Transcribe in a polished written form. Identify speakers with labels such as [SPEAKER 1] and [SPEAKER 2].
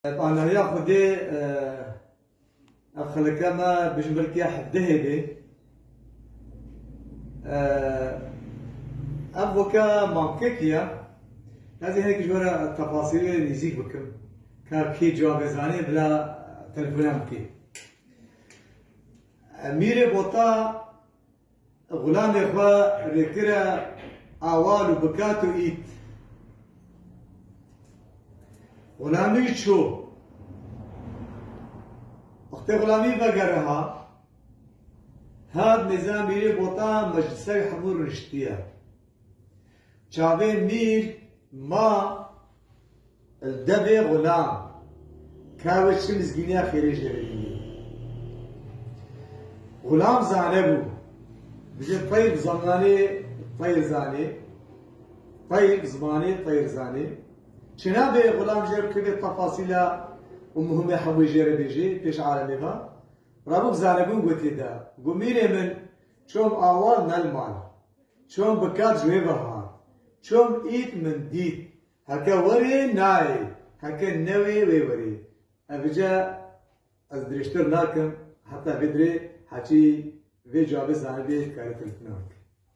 [SPEAKER 1] أنا ياخذ أخلك ما بجملك يا حده به أبوكا مانكيكيا لازم هيك جورا التفاصيل نزيك بكم كي جواب زاني بلا تلفون أمكي ميري بوتا غلام إخوة ركرة أوال وبكاتو إيت غلامی چو وقت غلامی بگرها هاد نظام میره بوتا مجلسه حمور رشتیه چاوه میر ما الدبه غلام كاوش مزگینه خیرش دارید غلام زانه بو بجه طير زمانه طير زانه طير زمانه طير زانه چنابه غلام جرب كده تفاصيل ومهمة حوي جرب بيجي بيش عالمها رابوك زانبون قلت دا قميري من شوم آوال نالمال شوم بكات جويبه هان شوم ايت من ديت هكا وري ناي هكا نوي ويوري افجا از درشتر ناكم حتى بدري حكي في جواب زانبه كارت الفنانك